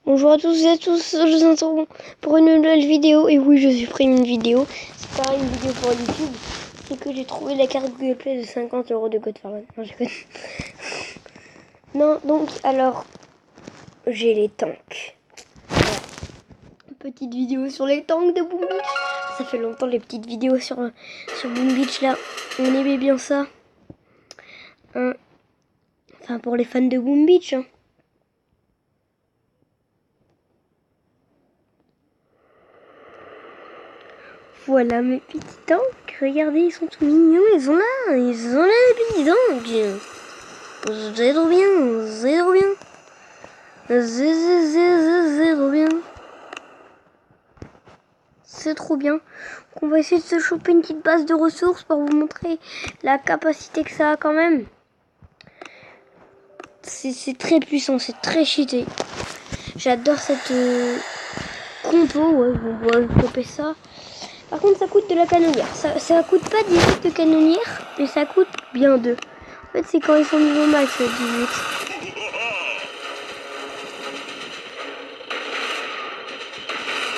Bonjour à tous et à tous, je vous retrouve pour une nouvelle vidéo. Et oui, je suis pris une vidéo. C'est pas une vidéo pour YouTube. C'est que j'ai trouvé la carte Google Play de 50 € de Godfarm. Non, je connais. Non, donc, alors, j'ai les tanks. Voilà. Petite vidéo sur les tanks de Boom Beach. Ça fait longtemps les petites vidéos sur Boom Beach là. On aimait bien ça. Enfin, pour les fans de Boom Beach. Hein. Voilà mes petits tanks. Regardez, ils sont tout mignons. Ils sont là les petits tanks. C'est trop bien. C'est trop bien. C'est trop bien. C'est trop bien. Donc on va essayer de se choper une petite base de ressources pour vous montrer la capacité que ça a quand même. C'est très puissant, c'est très cheaté. J'adore cette compo. Ouais, on va choper ça. Par contre, ça coûte de la canonnière. Ça coûte pas 18 de canonnière, mais ça coûte bien 2. En fait, c'est quand ils sont niveau max, 18.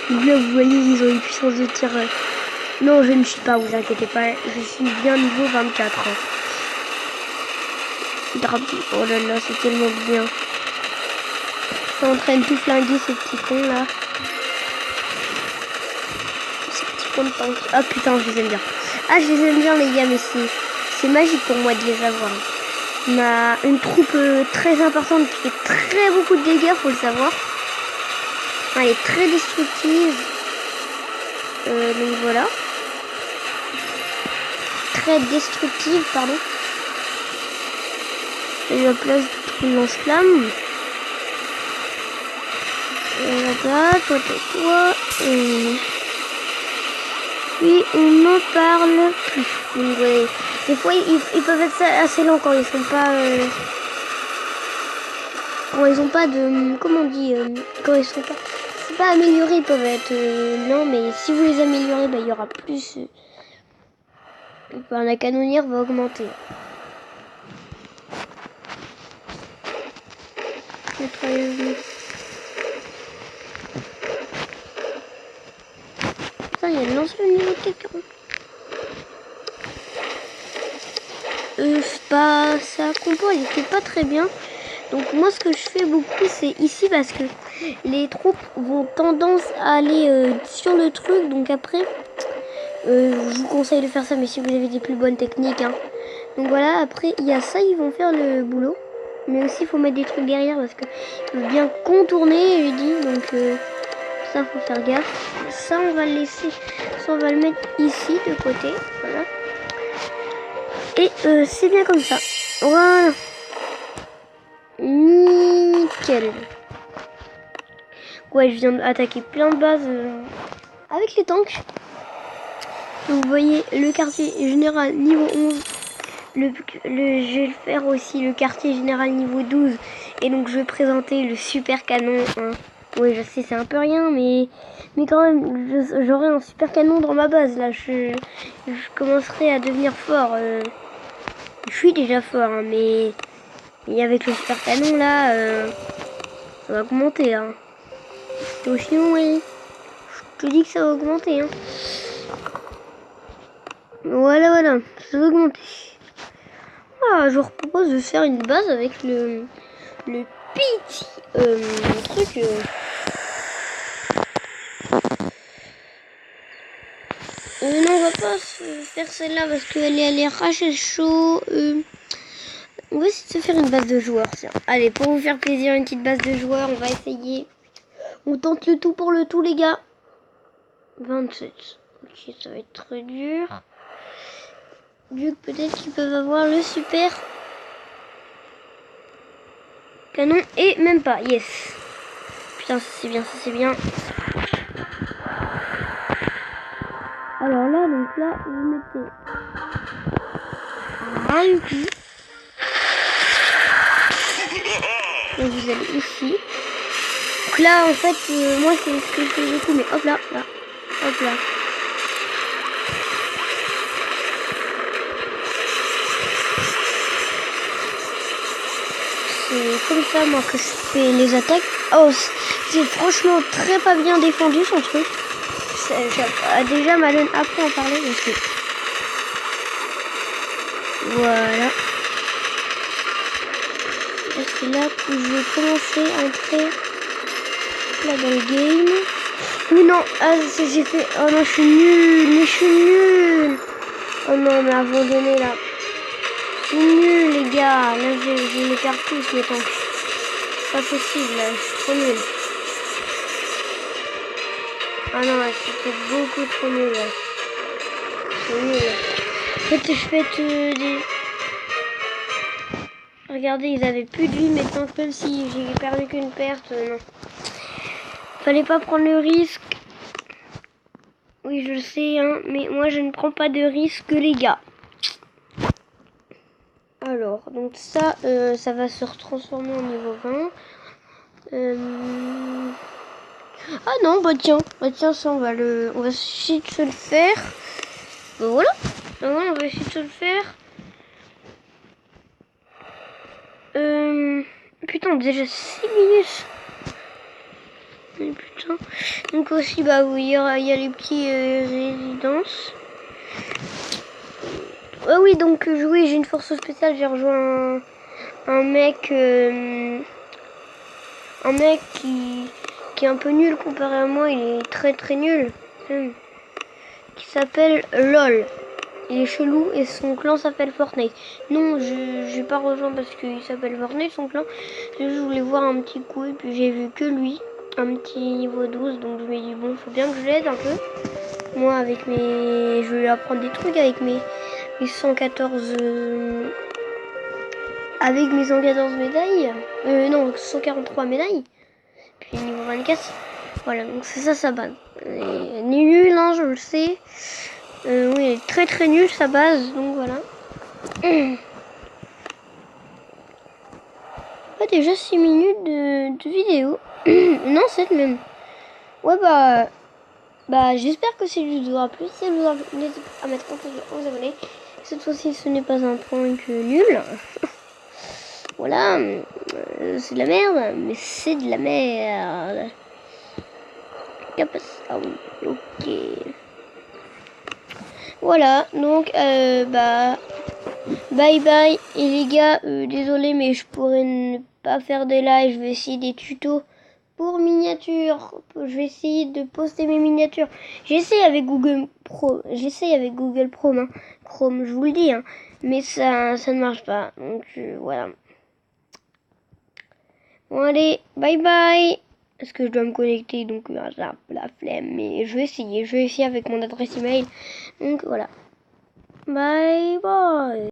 Donc là, vous voyez, ils ont une puissance de tir. Non, je ne suis pas, vous inquiétez pas. Je suis bien niveau 24. Hein. Oh là là, c'est tellement bien. Je suis en train de tout flinguer, ces petits cons là. Ah putain, je les aime bien. Ah, je les aime bien les gars, mais c'est magique pour moi de les avoir. On a une troupe très importante qui fait très beaucoup de dégâts, faut le savoir. Elle est très destructive. Donc voilà. Très destructive, pardon. J'ai la place de une lance-flamme. Et là-bas, toi, toi. Puis on n'en parle plus. Donc, ouais. Des fois ils peuvent être assez lents quand ils sont pas quand ils ont pas de comment on dit quand ils sont pas améliorés, ils peuvent être lents, mais si vous les améliorez, bah, il y aura plus la canonnière va augmenter. Putain, il y a le lance-flamme niveau de quelqu'un. Sa compo elle était pas très bien. Donc moi ce que je fais beaucoup c'est ici parce que les troupes vont tendance à aller sur le truc. Donc après je vous conseille de faire ça, mais si vous avez des plus bonnes techniques. Hein. Donc voilà, après il y a ça, ils vont faire le boulot. Mais aussi il faut mettre des trucs derrière parce que ils veulent bien contourner, je dis. Donc ça faut faire gaffe. Ça on va le laisser, ça on va le mettre ici de côté. Voilà. Et c'est bien comme ça. Voilà. Nickel. Ouais, je viens d'attaquer plein de bases avec les tanks. Donc vous voyez le quartier général niveau 11. Je vais faire aussi le quartier général niveau 12. Et donc je vais présenter le super canon. Hein. Oui, je sais, c'est un peu rien, mais quand même, j'aurai un super canon dans ma base. Là, je commencerai à devenir fort. Je suis déjà fort, hein, mais avec le super canon là, ça va augmenter. Hein. Sinon, oui, je te dis que ça va augmenter. Hein. Voilà, ça va augmenter. Ah, je vous propose de faire une base avec le petit truc. Non, on va pas faire celle-là parce qu'elle est à l'air assez chaud. On va essayer de se faire une base de joueurs. Tiens. Allez, pour vous faire plaisir, une petite base de joueurs, on va essayer. On tente le tout pour le tout, les gars. 27. Ok, ça va être très dur. Vu que peut-être qu'ils peuvent avoir le super canon. Et même pas, yes. Putain, ça c'est bien, ça c'est bien. Alors là, donc là, vous mettez un coup. Et vous allez ici. Donc là, en fait, moi, c'est ce que je fais beaucoup. Mais hop là, hop là. c'est comme ça moi que je fais les attaques. Oh, c'est franchement très pas bien défendu son truc. Déjà Malone après en parler parce que voilà. C'est là que je vais commencer à entrer là dans le game. Oui non, j'ai fait. Oh non, je suis nul, mais je suis nul. Oh non, mais abandonné là. Je suis nul les gars. Là j'ai mes cartouches, mais tant que c'est pas possible là, je suis trop nul. Ah non, c'était beaucoup trop nul là. C'est nul. En fait, je fais des. Regardez, ils avaient plus de vie maintenant, même si j'ai perdu qu'une perte, non. Fallait pas prendre le risque. Oui, je le sais, hein, mais moi je ne prends pas de risque, les gars. Alors, donc ça, ça va se retransformer en niveau 20. Ah non, bah tiens, ça on va essayer de se le faire. Bah voilà, on va essayer de se le faire. Putain, déjà 6 minutes. Mais putain. Donc aussi, bah oui, il y a les petits résidences. Ah oui, donc oui, j'ai une force spéciale. J'ai rejoint un mec qui est un peu nul comparé à moi. Il est très très nul. Qui s'appelle LOL. Il est chelou et son clan s'appelle Fortnite. Non, je n'ai pas rejoint parce qu'il s'appelle Fortnite, son clan. Je voulais voir un petit coup et puis j'ai vu que lui, un petit niveau 12. Donc je me dis, bon, faut bien que je l'aide un peu. Moi, avec mes... Je vais lui apprendre des trucs avec mes 114... Avec mes 114 médailles. Non, 143 médailles. Puis niveau 24. Voilà, donc c'est ça sa base. Il est nul, hein, je le sais. Oui, il est très très nul sa base, donc voilà. Ah, déjà 6 minutes de vidéo. Non, 7 même. Ouais, bah j'espère que ça vous aura plu. Si ça vous aura plu, n'hésitez pas à mettre un pouce bleu, à vous abonner. Cette fois-ci, ce n'est pas un prank nul. Voilà, c'est de la merde, mais c'est de la merde. Ah oui, ok. Voilà, donc bah bye bye. Et les gars, désolé, mais je pourrais ne pas faire des lives. Je vais essayer des tutos pour miniatures. Je vais essayer de poster mes miniatures. J'essaie avec Google Chrome, hein. Chrome, je vous le dis, hein. Mais ça ne marche pas. Donc voilà. Bon allez, bye bye. Est-ce que je dois me connecter? Donc la flemme, mais je vais essayer avec mon adresse email. Donc voilà. Bye bye.